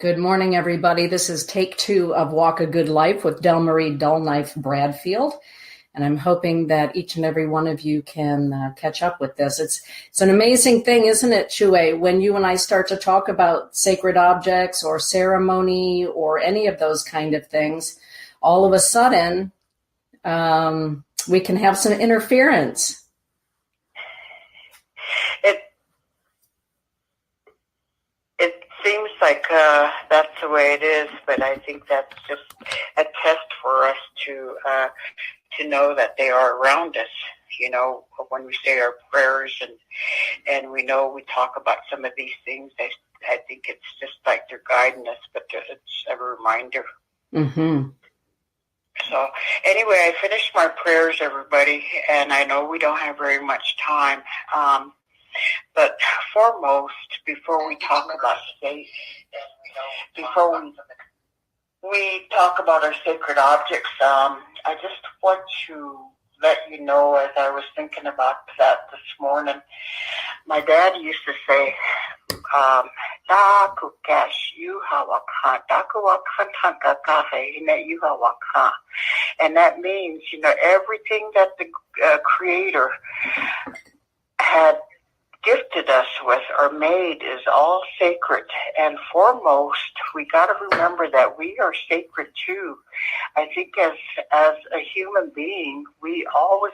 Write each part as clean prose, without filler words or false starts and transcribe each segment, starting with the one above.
Good morning, everybody. This is take 2 of Walk a Good Life with Dellmarie Dullknife Bradfield. And I'm hoping that each and every one of you can catch up with this. It's an amazing thing, isn't it, Chue, when you and I start to talk about sacred objects or ceremony or any of those kind of things, all of a sudden we can have some interference. It seems like that's the way it is, but I think that's just a test for us to know that they are around us. You know, when we say our prayers and we know we talk about some of these things, I think it's just like they're guiding us, but it's a reminder. Mm-hmm. So anyway, I finished my prayers, everybody, and I know we don't have very much time. But foremost, before we talk about faith, before we talk about our sacred objects, I just want to let you know, as I was thinking about that this morning, my dad used to say, and that means, you know, everything that the Creator had gifted us with or made is all sacred. And foremost, we got to remember that we are sacred too. I think as a human being, we always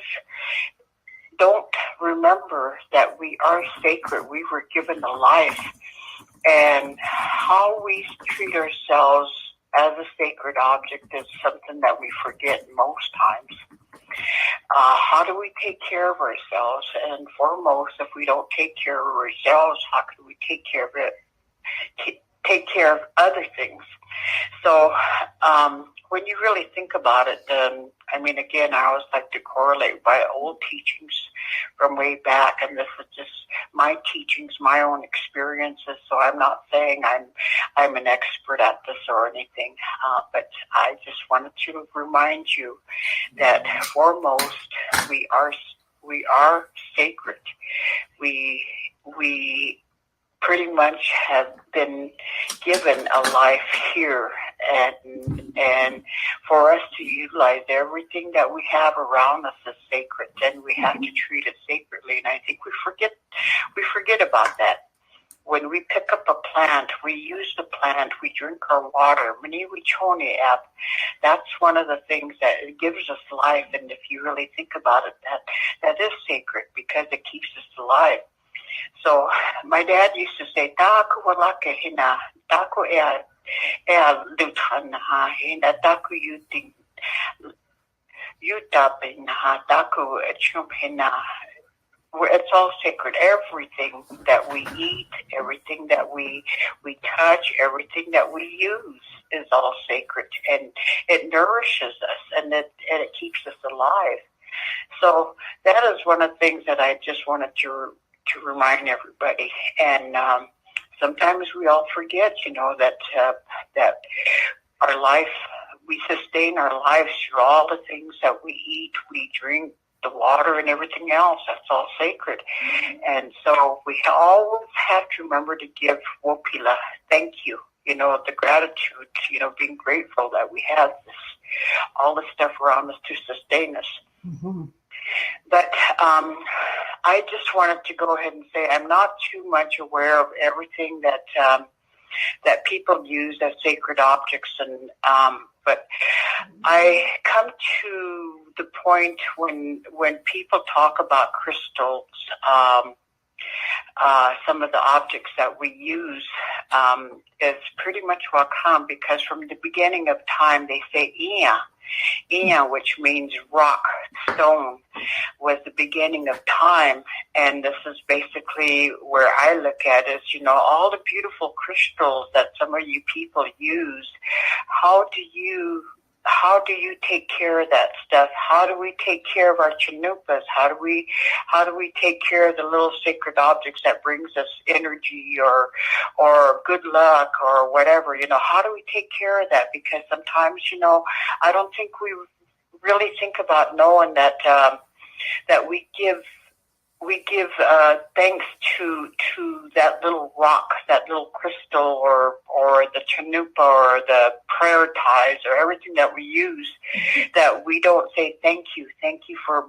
don't remember that we are sacred. We were given a life, and how we treat ourselves as a sacred object is something that we forget most times. How do we take care of ourselves? And foremost, if we don't take care of ourselves, how can we take care of it? Take care of other things. So when you really think about it, I mean, again, I always like to correlate by old teachings from way back, and this is just my teachings, my own experiences. So I'm not saying I'm an expert at this or anything, but I just wanted to remind you that foremost, we are sacred. We pretty much have been given a life here, and for us to utilize everything that we have around us is sacred, and we have to treat it sacredly. And I think we forget about that. When we pick up a plant, we use the plant, we drink our water. That's one of the things that gives us life, and if you really think about it, that is sacred because it keeps us alive. So my dad used to say, "Taku walaka hina, taku ea luthana hina, taku yuting yutapina, taku chumpina." It's all sacred. Everything that we eat, everything that we touch, everything that we use is all sacred, and it nourishes us, and it keeps us alive. So that is one of the things that I just wanted to remind everybody. And sometimes we all forget, you know, that our life, we sustain our lives through all the things that we eat, we drink, the water and everything else. That's all sacred. And so we always have to remember to give wopila, thank you, you know, the gratitude, you know, being grateful that we have this, all the stuff around us to sustain us. Mm-hmm. But I just wanted to go ahead and say I'm not too much aware of everything that people use as sacred objects, and but I come to the point when people talk about crystals, some of the objects that we use is pretty much wakam, because from the beginning of time they say Ia, which means rock, stone, was the beginning of time. And this is basically where I look at is, you know, all the beautiful crystals that some of you people use. How do you take care of that stuff? How do we take care of our chanupas? How do we take care of the little sacred objects that brings us energy or good luck or whatever? You know, how do we take care of that? Because sometimes, you know, I don't think we really think about knowing that that we give thanks to that little rock, that little crystal, or or the chanupa or the prayer ties or everything that we use, that we don't say thank you for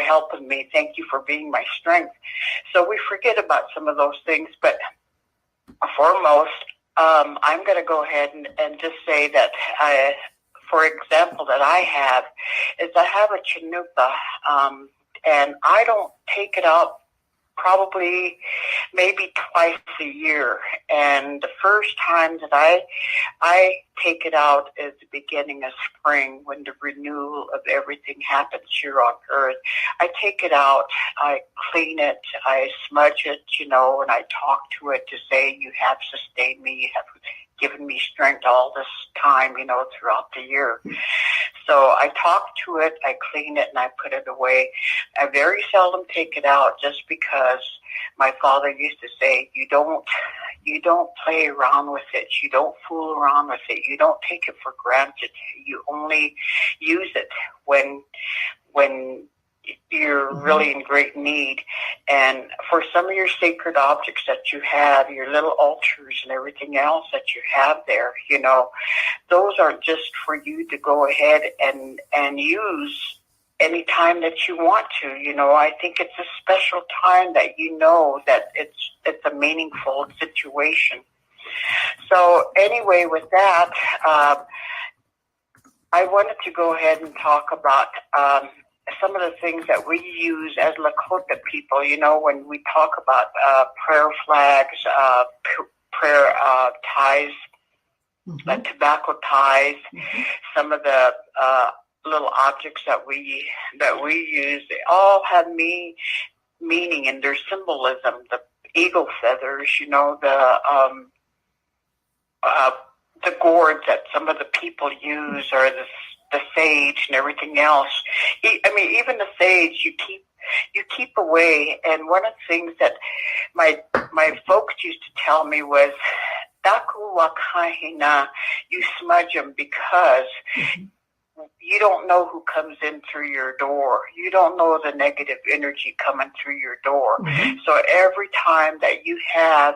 helping me, thank you for being my strength. So we forget about some of those things. But foremost, I'm going to go ahead and just say that for example, that I have a chanupa, and I don't take it out probably maybe twice a year. And the first time that I take it out is the beginning of spring, when the renewal of everything happens here on earth. I take it out, I clean it, I smudge it, and I talk to it to say, you have sustained me, you have given me strength all this time, throughout the year. So I talk to it, I clean it, and I put it away. I very seldom take it out, just because my father used to say, you don't play around with it. You don't fool around with it. You don't take it for granted. You only use it when you're really in great need. And for some of your sacred objects that you have, your little altars and everything else that you have there, those are just for you to go ahead and use any time that you want to. I think it's a special time that that it's a meaningful situation. So anyway, with that, I wanted to go ahead and talk about some of the things that we use as Lakota people, when we talk about prayer flags, prayer ties, tobacco ties, some of the little objects that we use, they all have meaning and their symbolism. The eagle feathers, the gourds that some of the people use, or the sage and everything else. Even the sage you keep away. And one of the things that my folks used to tell me was, "Daku wakahina," you smudge them, because you don't know who comes in through your door. You don't know the negative energy coming through your door. So every time that you have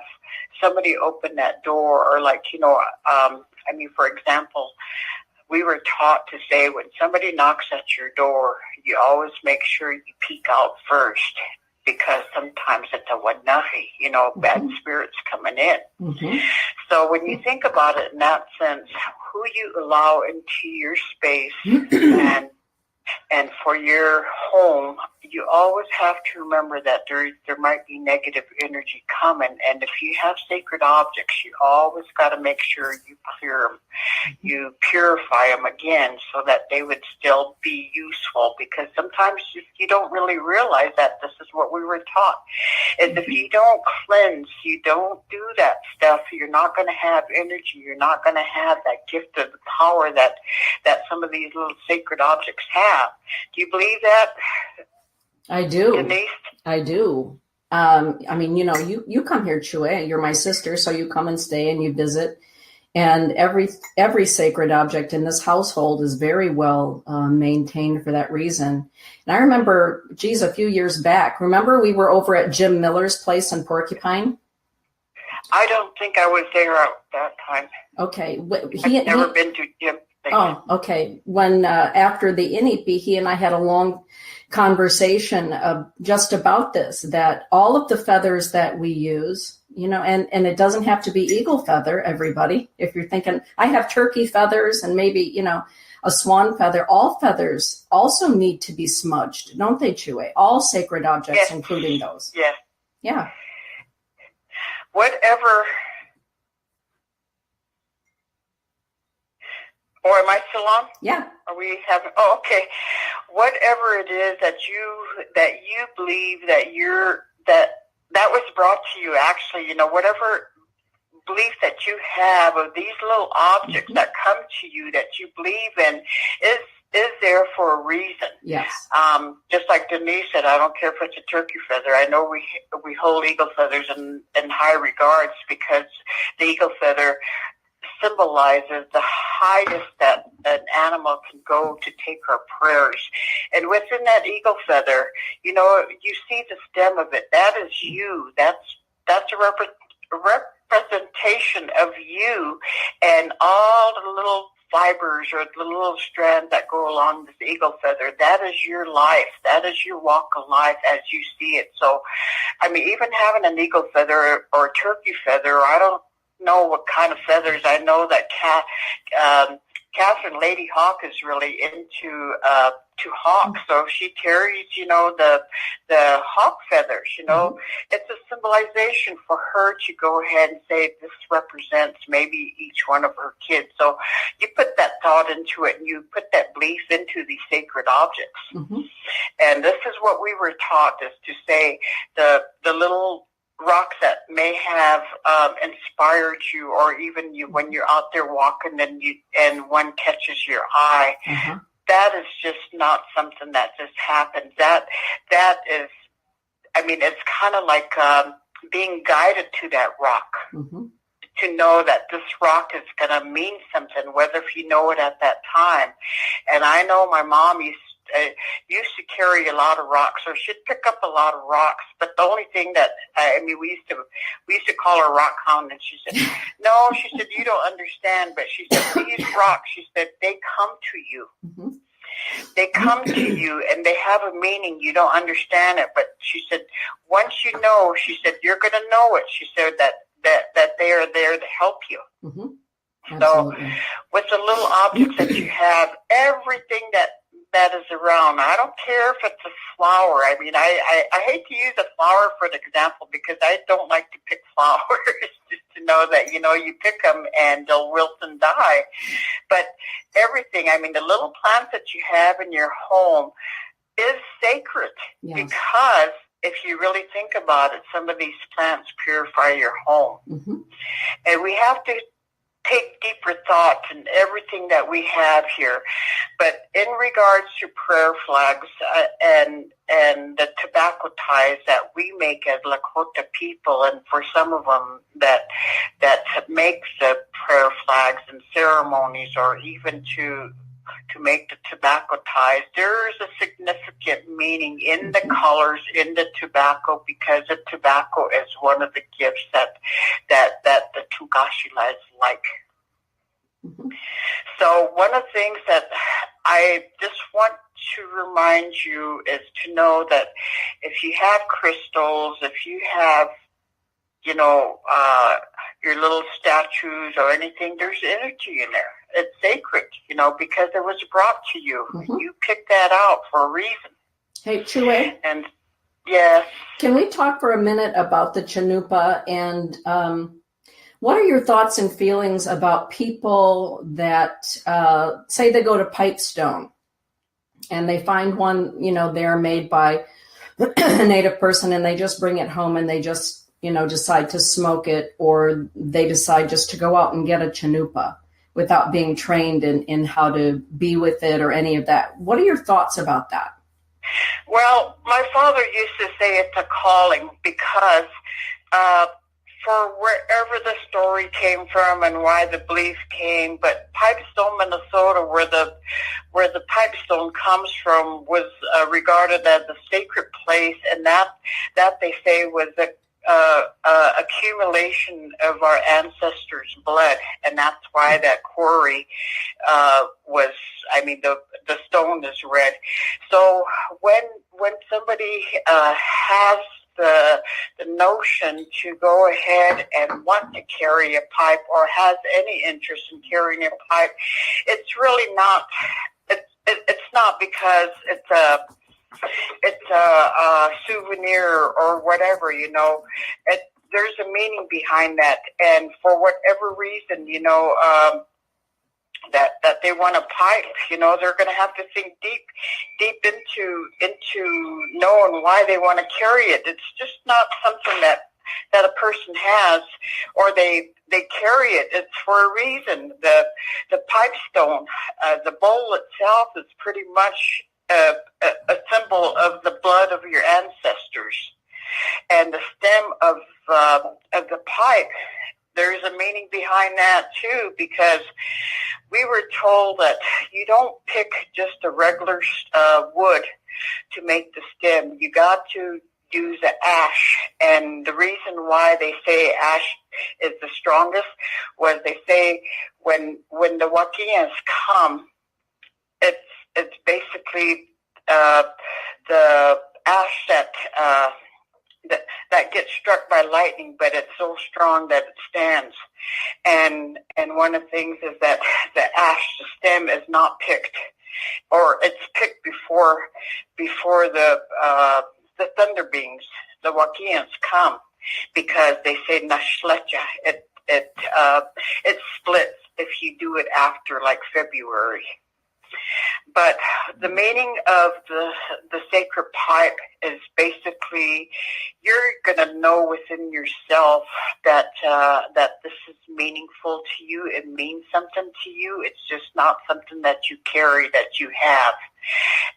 somebody open that door, or for example, we were taught to say, when somebody knocks at your door, you always make sure you peek out first, because sometimes it's a wanahi, bad spirits coming in. So when you think about it in that sense, who you allow into your space and for your home, you always have to remember that there might be negative energy coming. And if you have sacred objects, you always got to make sure you clear them. You purify them again, so that they would still be useful, because sometimes you don't really realize that this is what we were taught. Is if you don't cleanse, you don't do that stuff, you're not going to have energy. You're not going to have that gift of the power that some of these little sacred objects have. Do you believe that? I do. Denise? I do. You come here, Chue. You're my sister, so you come and stay and you visit. And every sacred object in this household is very well maintained for that reason. And I remember, a few years back, remember we were over at Jim Miller's place in Porcupine? I don't think I was there at that time. Okay. I've never been to Jim. Oh, okay. When after the Inipi, he and I had a long conversation just about this, that all of the feathers that we use, and it doesn't have to be eagle feather, everybody. If you're thinking, I have turkey feathers and maybe, a swan feather, all feathers also need to be smudged, don't they, Chue? All sacred objects, yes, including those. Yes. Yeah. Whatever. Or am I still on? Yeah. Are we having? Oh, okay. Whatever it is that you believe that was brought to you, actually, whatever belief that you have of these little objects that come to you that you believe in is there for a reason. Yes. Just like Denise said, I don't care if it's a turkey feather. I know we hold eagle feathers in high regards, because the eagle feather symbolizes the highest that an animal can go to take our prayers. And within that eagle feather, you see the stem of it. That is you. That's a representation of you and all the little fibers or the little strands that go along this eagle feather. That is your life. That is your walk of life as you see it. So, I mean, even having an eagle feather or a turkey feather, I don't know what kind of feathers. I know that Catherine Lady Hawk is really into to hawk, so she carries, the hawk feathers. It's a symbolization for her to go ahead and say this represents maybe each one of her kids. So you put that thought into it, and you put that belief into these sacred objects. Mm-hmm. And this is what we were taught: is to say the little rocks that may have inspired you, or even you when you're out there walking and one catches your eye. Mm-hmm. That is just not something that just happens. That is, I mean, it's kind of like being guided to that rock. Mm-hmm. To know that this rock is going to mean something, whether if you know it at that time. And I know my mom used to carry a lot of rocks, so she'd pick up a lot of rocks. But the only thing that we used to call her rock hound, and she said, "No," she said, "you don't understand." But she said, "These rocks," she said, "they come to you. Mm-hmm. They come to you, and they have a meaning. You don't understand it, but," she said, "once you know," she said, "you're going to know it." She said that they are there to help you. Mm-hmm. So, with the little objects that you have, everything that is around. I don't care if it's a flower. I mean, I hate to use a flower for an example because I don't like to pick flowers just to know that, you pick them and they'll wilt and die. But everything, I mean, the little plants that you have in your home is sacred. Yes. Because if you really think about it, some of these plants purify your home. Mm-hmm. And we have to take deeper thought in everything that we have here. But in regards to prayer flags and the tobacco ties that we make as Lakota people, and for some of them that make the prayer flags and ceremonies, or even to make the tobacco ties, there is a significant meaning in the colors in the tobacco, because the tobacco is one of the gifts that the Tugashilas like. Mm-hmm. So one of the things that I just want to remind you is to know that if you have crystals, if you have, your little statues or anything, there's energy in there. It's sacred, because it was brought to you. Mm-hmm. You picked that out for a reason. Hey, Chue. And yes. Can we talk for a minute about the chanupa, and what are your thoughts and feelings about people that say they go to Pipestone and they find one, they're made by a native person, and they just bring it home and they just, decide to smoke it, or they decide just to go out and get a chanupa without being trained in how to be with it or any of that. What are your thoughts about that? Well, my father used to say it's a calling, because for wherever the story came from and why the belief came, but Pipestone, Minnesota, where the pipestone comes from, was regarded as a sacred place, and that they say was the accumulation of our ancestors' blood, and that's why that quarry was. I mean, the stone is red. So when somebody has the notion to go ahead and want to carry a pipe, or has any interest in carrying a pipe, it's really not. It's not because it's a souvenir or whatever. There's a meaning behind that, and for whatever reason, that they want a pipe, they're going to have to think deep into knowing why they want to carry it. It's just not something that a person has, or they carry it. It's for a reason. The pipestone, the bowl itself, is pretty much a symbol of the blood of your ancestors, and the stem of the pipe. There's a meaning behind that too, because we were told that you don't pick just a regular wood to make the stem. You got to use ash. And the reason why they say ash is the strongest was they say when the Wakians come, it's basically the ash that gets struck by lightning, but it's so strong that it stands. And one of the things is that the ash, the stem, is not picked, or it's picked before the thunder beings, the Wakians, come, because they say nashlecha. It splits if you do it after like February. But the meaning of the sacred pipe is basically you're going to know within yourself that this is meaningful to you. It means something to you. It's just not something that you carry, that you have.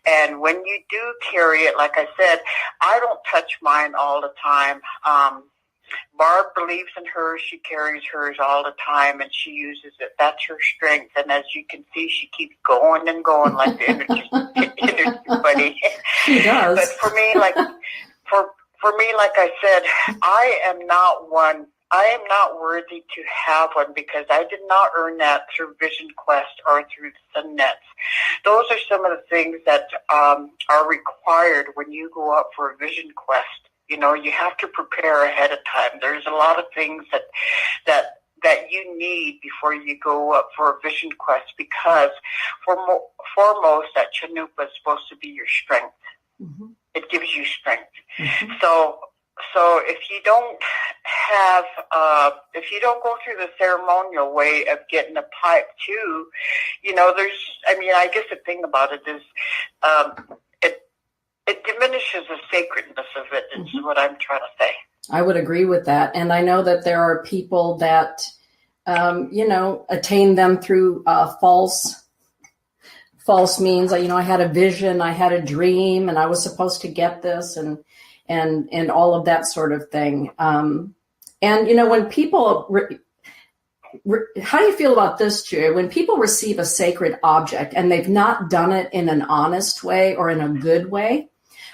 And when you do carry it, like I said, I don't touch mine all the time. Barb believes in hers. She carries hers all the time, and she uses it. That's her strength. And as you can see, she keeps going and going like the energy buddy. She does. But for me, like I said, I am not one. I am not worthy to have one because I did not earn that through Vision Quest or through Sun Nets. Those are some of the things that are required when you go up for a Vision Quest. You know, you have to prepare ahead of time. There's a lot of things that you need before you go up for a Vision Quest, because foremost, that Chanupa is supposed to be your strength. Mm-hmm. It gives you strength. Mm-hmm. So if you don't go through the ceremonial way of getting a pipe too, you know, I guess the thing about it is, it diminishes the sacredness of it, is what I'm trying to say. I would agree with that. And I know that there are people that, attain them through false means. I had a vision, I had a dream, and I was supposed to get this and all of that sort of thing. When people, how do you feel about this, Julia? When people receive a sacred object and they've not done it in an honest way or in a good way,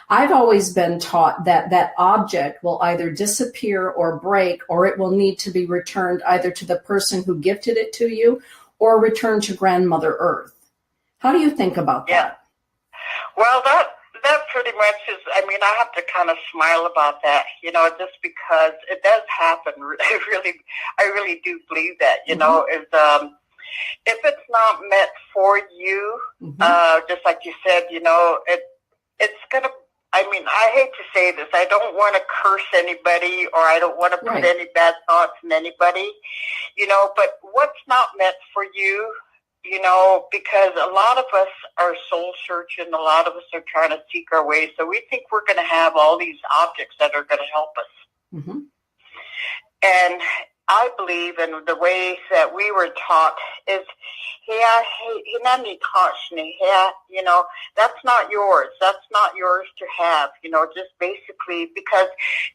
I've always been taught that object will either disappear or break, or it will need to be returned either to the person who gifted it to you or returned to Grandmother Earth. How do you think about that? Well, that pretty much is, I have to kind of smile about that, just because it does happen. I really do believe that, is, if it's not meant for you, just like you said, it's going to, I hate to say this. I don't want to curse anybody, or I don't want to put any bad thoughts in anybody, but what's not meant for you, because a lot of us are soul searching. A lot of us are trying to seek our way. So we think we're going to have all these objects that are going to help us. Mm-hmm. And I believe in the ways that we were taught is, that's not yours. That's not yours to have, just basically because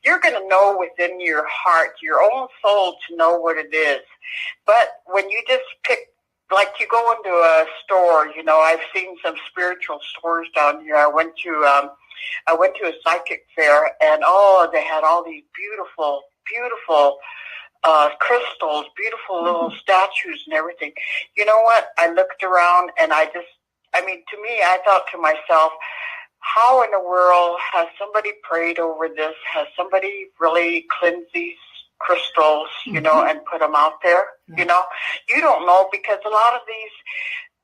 you're going to know within your heart, your own soul, to know what it is. But when you just pick, like you go into a store, I've seen some spiritual stores down here. I went to a psychic fair, and they had all these beautiful crystals, beautiful little statues and everything. You know what? I looked around and to me, I thought to myself, how in the world has somebody prayed over this? Has somebody really cleansed these crystals, and put them out there? You don't know, because a lot of these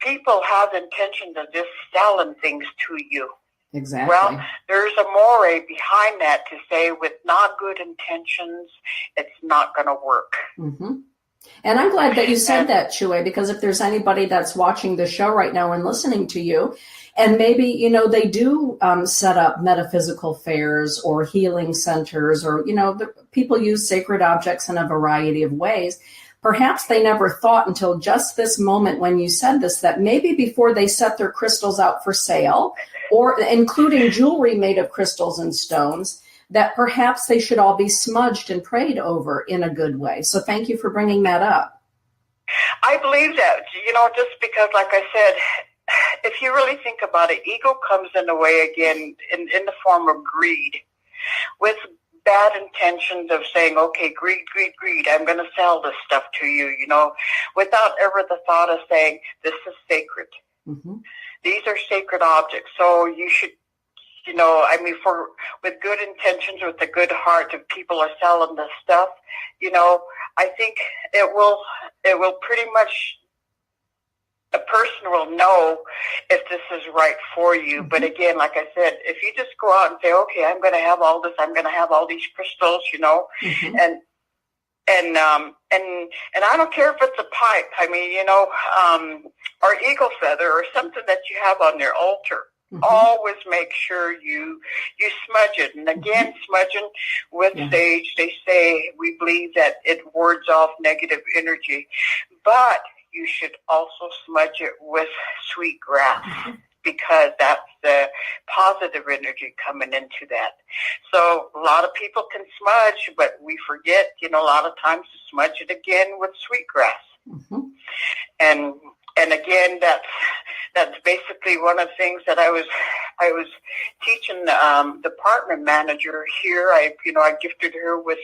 people have the intention of just selling things to you. Exactly. Well, there's a more behind that to say with not good intentions, it's not going to work. Mm-hmm. And I'm glad that you said that, Chue, because if there's anybody that's watching the show right now and listening to you, and maybe, they do set up metaphysical fairs or healing centers, or, people use sacred objects in a variety of ways. Perhaps they never thought until just this moment when you said this, that maybe before they set their crystals out for sale, or including jewelry made of crystals and stones, that perhaps they should all be smudged and prayed over in a good way. So thank you for bringing that up. I believe that, just because, like I said, if you really think about it, ego comes in the way again in the form of greed. with bad intentions of saying, okay, greed, I'm going to sell this stuff to you, without ever the thought of saying, this is sacred. Mm-hmm. These are sacred objects. So you should, with good intentions, with a good heart, if people are selling this stuff, I think it will pretty much, a person will know if this is right for you. Mm-hmm. But again, like I said, if you just go out and say, okay, I'm going to have all this, I'm going to have all these crystals, mm-hmm. and I don't care if it's a pipe. I mean, or eagle feather or something that you have on your altar. Mm-hmm. Always make sure you smudge it. And again, mm-hmm. smudging with sage, they say, we believe that it wards off negative energy. But you should also smudge it with sweet grass, mm-hmm. because that's the positive energy coming into that. So a lot of people can smudge, but we forget, a lot of times to smudge it again with sweet grass. Mm-hmm. And again, that's basically one of the things that I was teaching the department manager here. I gifted her with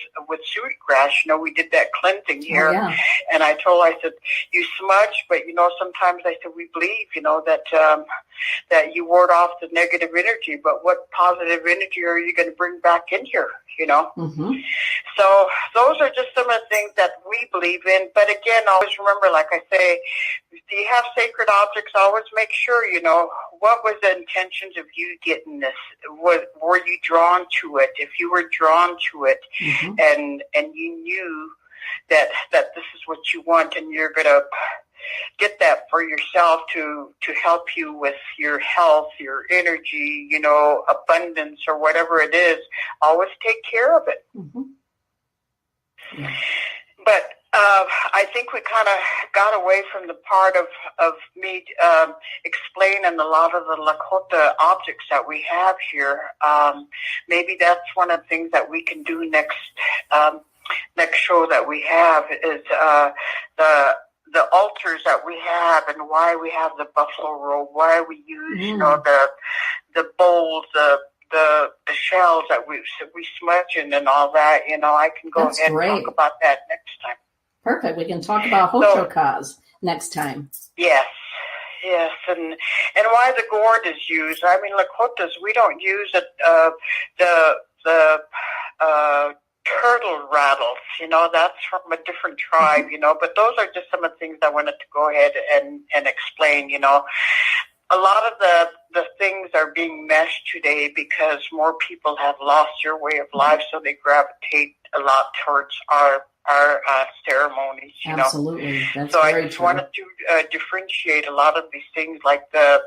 sweetgrass. We did that cleansing here, and I told her, I said, you smudge, but sometimes I said we believe, that you ward off the negative energy, but what positive energy are you going to bring back in here? Mm-hmm. So those are just some of the things that we believe in. But again, always remember, like I say, if you have sacred objects, always make sure, what was the intentions of you getting this? Were you drawn to it? If you were drawn to it, mm-hmm. and you knew that this is what you want, and you're going to get that for yourself to help you with your health, your energy, abundance, or whatever it is, always take care of it. Mm-hmm. Yeah. But I think we kind of got away from the part of me explaining a lot of the Lakota objects that we have here. Maybe that's one of the things that we can do next show that we have is the altars that we have, and why we have the buffalo robe, why we use the bowls, the shells that we smudge in and all that. I can go ahead and talk about that next time. Perfect. We can talk about Hochokas next time. Yes, and why the gourd is used. I mean, Lakotas, we don't use it. The turtle rattles, that's from a different tribe, but those are just some of the things I wanted to go ahead and explain. A lot of the things are being meshed today because more people have lost their way of life, so they gravitate a lot towards our ceremonies, Absolutely. That's so very I just true. wanted to differentiate a lot of these things, like the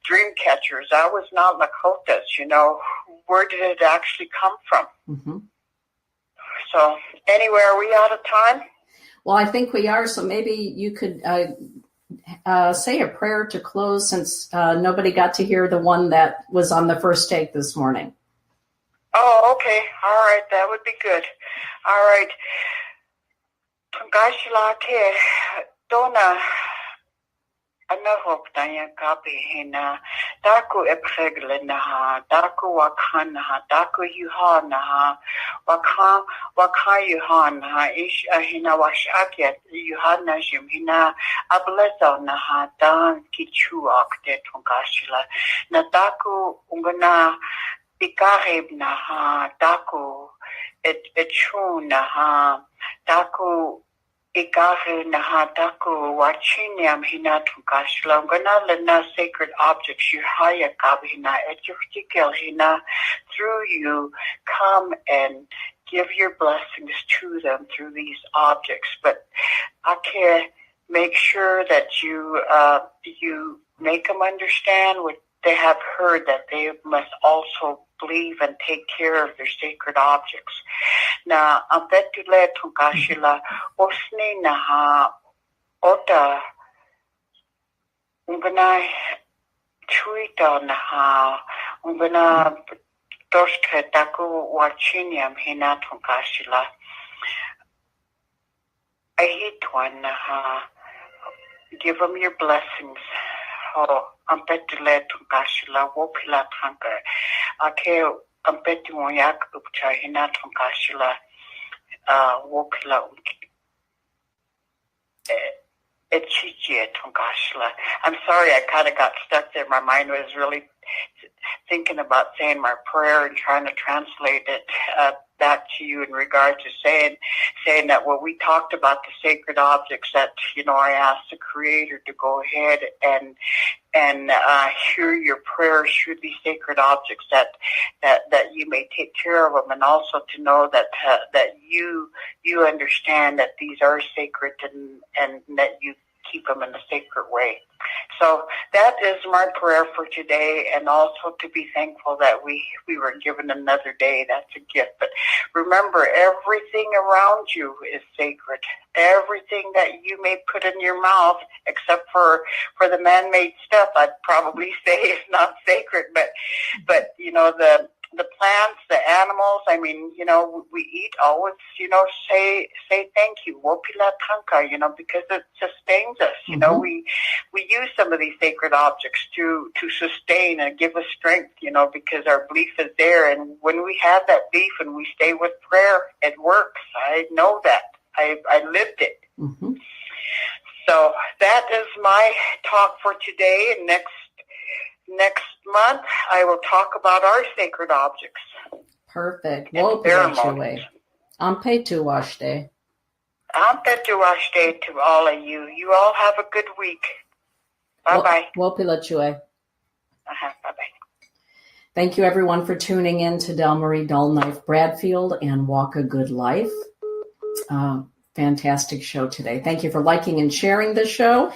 dream catchers. That was not Lakotas, Where did it actually come from? Mm-hmm. So anyway, are we out of time? Well, I think we are, so maybe you could say a prayer to close, since nobody got to hear the one that was on the first take this morning. Oh, okay. All right. That would be good. All right. Gashilate, Dona, Anahoptaya Kapihina, Daku Epreglenaha, Daku Wakanaha, Daku Yuhanaha, Waka Yuhanaha, Ish Ahina Washakiat, Yuhana Jimhina, Ablezonaha, Dan Kichuak de Tongashila, Nadaku Ungana, Ikaribnaha, Daku, Etchunaha, Daku, Igaru Nahadaku Wachiniam Hinatu Kashla Ganalana sacred objects Yuhaya Kabhina Etjuhtikil Hina through you come and give your blessings to them through these objects. But I can make sure that you make them understand what they have heard, that they must also believe and take care of their sacred objects. Na ambetule tungashila osni naha ota ungana chuita naha ungana doshke taku wachiniam hina tungashila ahitwan naha. Give them your blessings. Oh, ambetule tungashila wopila tanka. Okay, Ampeti mo yak upcha hinatong kashila wokila echichie tongashila. I'm sorry, I kind of got stuck there. My mind was really thinking about saying my prayer and trying to translate it back to you in regard to saying that when we talked about the sacred objects that, I asked the Creator to go ahead and hear your prayers through these sacred objects, that you may take care of them, and also to know that you understand that these are sacred and that you keep them in a sacred way. So that is my prayer for today, and also to be thankful that we were given another day. That's a gift. But remember, everything around you is sacred. Everything that you may put in your mouth, except for the man-made stuff, I'd probably say is not sacred. But the plants, the animals, we eat always, say thank you, wopila tanka, because it sustains us. Mm-hmm. We use some of these sacred objects to sustain and give us strength, because our belief is there. And when we have that belief and we stay with prayer, it works. I know that. I lived it. Mm-hmm. So that is my talk for today. And next month, I will talk about our sacred objects. Perfect. Ampe tuwashte. To all of you. You all have a good week. Bye-bye. Wopilachue. Bye-bye. Thank you, everyone, for tuning in to Dellmarie Dullknife Bradfield and Walk a Good Life. Fantastic show today. Thank you for liking and sharing the show.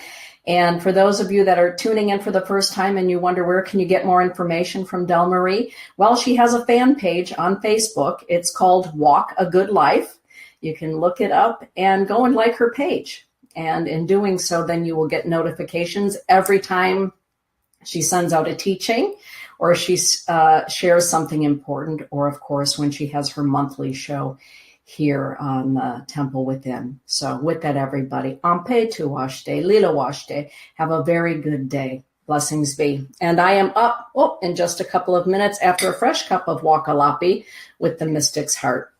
And for those of you that are tuning in for the first time and you wonder where can you get more information from Dellmarie, well, she has a fan page on Facebook. It's called Walk a Good Life. You can look it up and go and like her page. And in doing so, then you will get notifications every time she sends out a teaching or she shares something important, or, of course, when she has her monthly show here on the Temple Within. So with that, everybody, Ampe tuwashte, lila washte. Have a very good day. Blessings be. And I am up in just a couple of minutes after a fresh cup of Wakalapi with the Mystic's Heart.